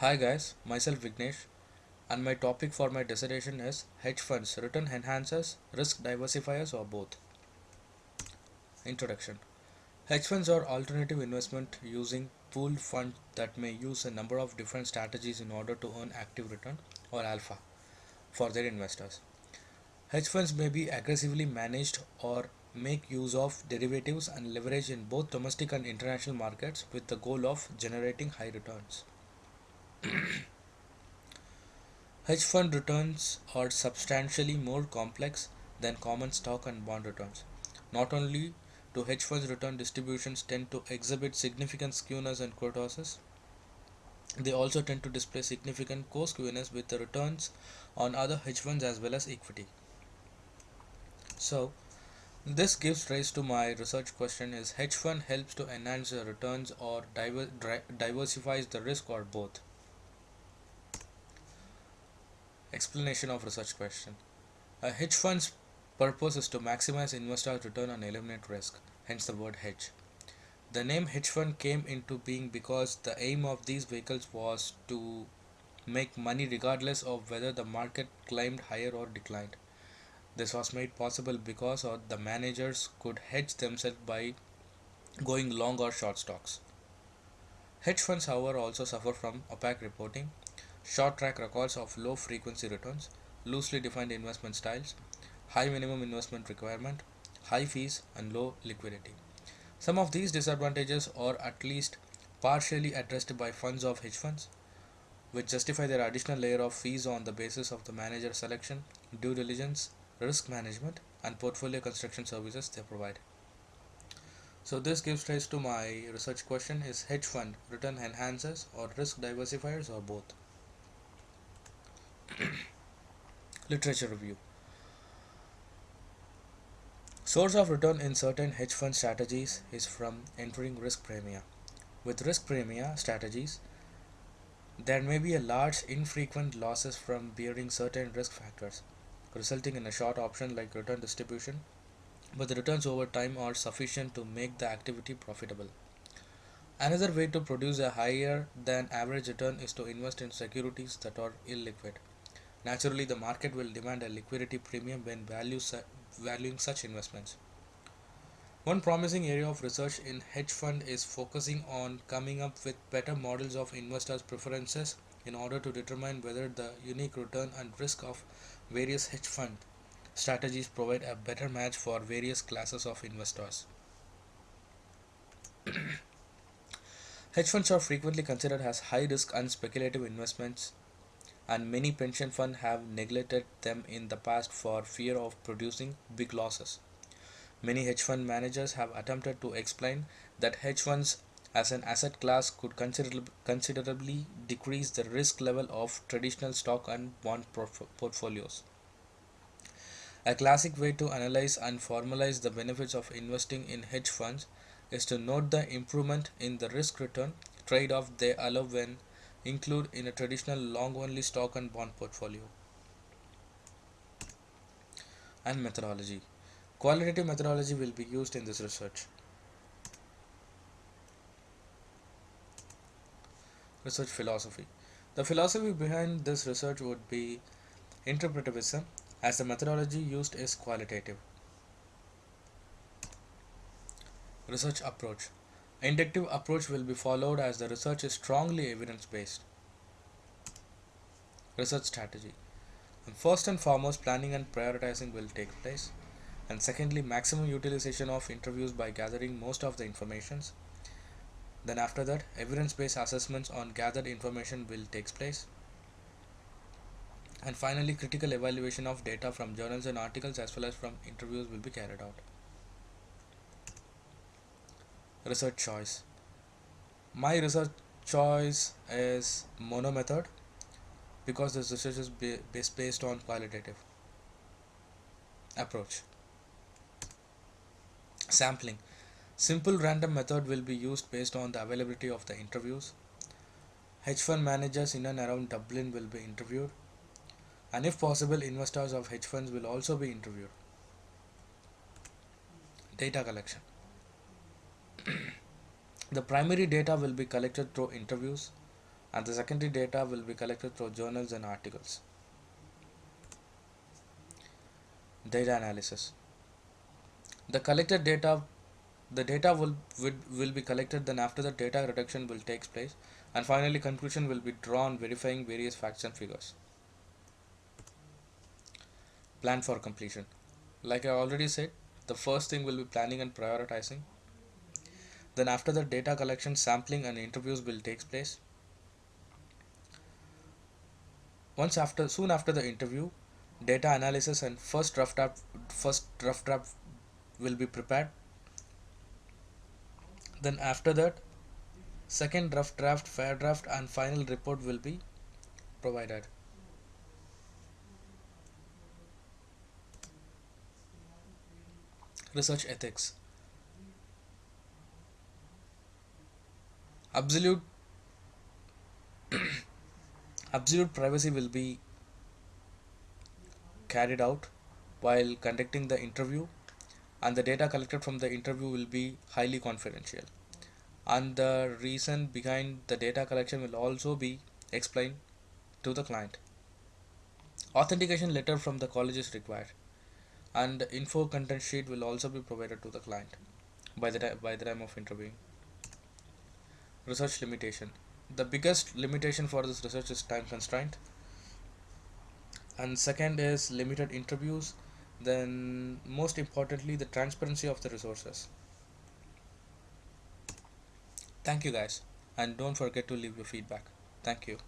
Hi guys, myself Vignesh, and my topic for my dissertation is hedge funds, return enhancers, risk diversifiers, or both. Introduction. Hedge funds are alternative investment using pooled funds that may use a number of different strategies in order to earn active return or alpha for their investors. Hedge funds may be aggressively managed or make use of derivatives and leverage in both domestic and international markets with the goal of generating high returns. Hedge fund returns are substantially more complex than common stock and bond returns. Not only do hedge funds return distributions tend to exhibit significant skewness and kurtosis, they also tend to display significant co-skewness with the returns on other hedge funds as well as equity. So, this gives rise to my research question: is hedge fund helps to enhance the returns or diversifies the risk or both? Explanation of research question. A hedge fund's purpose is to maximize investors' return and eliminate risk, hence the word hedge. The name hedge fund came into being because the aim of these vehicles was to make money regardless of whether the market climbed higher or declined. This was made possible because the managers could hedge themselves by going long or short stocks. Hedge funds, however, also suffer from opaque reporting, short track records of low frequency returns, loosely defined investment styles, high minimum investment requirement, high fees, and low liquidity. Some of these disadvantages are at least partially addressed by funds of hedge funds, which justify their additional layer of fees on the basis of the manager selection, due diligence, risk management, and portfolio construction services they provide. So this gives rise to my research question: is hedge fund return enhancers or risk diversifiers or both? Literature review. Source of return in certain hedge fund strategies is from entering risk premia. With risk premia strategies, there may be a large infrequent losses from bearing certain risk factors, resulting in a short option like return distribution, but the returns over time are sufficient to make the activity profitable. Another way to produce a higher than average return is to invest in securities that are illiquid. Naturally, the market will demand a liquidity premium when valuing such investments. One promising area of research in hedge fund is focusing on coming up with better models of investors' preferences in order to determine whether the unique return and risk of various hedge fund strategies provide a better match for various classes of investors. Hedge funds are frequently considered as high risk and speculative investments, and many pension funds have neglected them in the past for fear of producing big losses. Many hedge fund managers have attempted to explain that hedge funds as an asset class could considerably decrease the risk level of traditional stock and bond portfolios. A classic way to analyze and formalize the benefits of investing in hedge funds is to note the improvement in the risk return trade off they allow when included in a traditional long only stock and bond portfolio. And methodology. Qualitative methodology will be used in this research. Research philosophy. The philosophy behind this research would be interpretivism, as the methodology used is qualitative. Research approach. Inductive approach will be followed as the research is strongly evidence based. Research strategy. And first and foremost, planning and prioritizing will take place. And secondly, maximum utilization of interviews by gathering most of the informations. Then after that, evidence based assessments on gathered information will take place. And finally, critical evaluation of data from journals and articles as well as from interviews will be carried out. Research choice. My research choice is mono method because this research is based on qualitative approach. Sampling. Simple random method will be used based on the availability of the interviews. Hedge fund managers in and around Dublin will be interviewed, and if possible, investors of hedge funds will also be interviewed. Data collection. The primary data will be collected through interviews. and the secondary data will be collected through journals and articles. Data analysis. The collected data the data will be collected, then after the data reduction will take place, and finally conclusion will be drawn verifying various facts and figures. Plan for completion. Like I already said, the first thing will be planning and prioritizing. Then after the data collection, sampling and interviews will take place. Soon after the interview, data analysis and first draft will be prepared. Then after that, second draft, fair draft, and final report will be provided. Research ethics. Absolute absolute privacy will be carried out while conducting the interview, and the data collected from the interview will be highly confidential, and the reason behind the data collection will also be explained to the client. Authentication letter from the college is required, and info content sheet will also be provided to the client by the time of interviewing. Research limitation. The biggest limitation for this research is time constraint, and second is limited interviews, then most importantly the transparency of the resources. Thank you guys, and don't forget to leave your feedback. Thank you.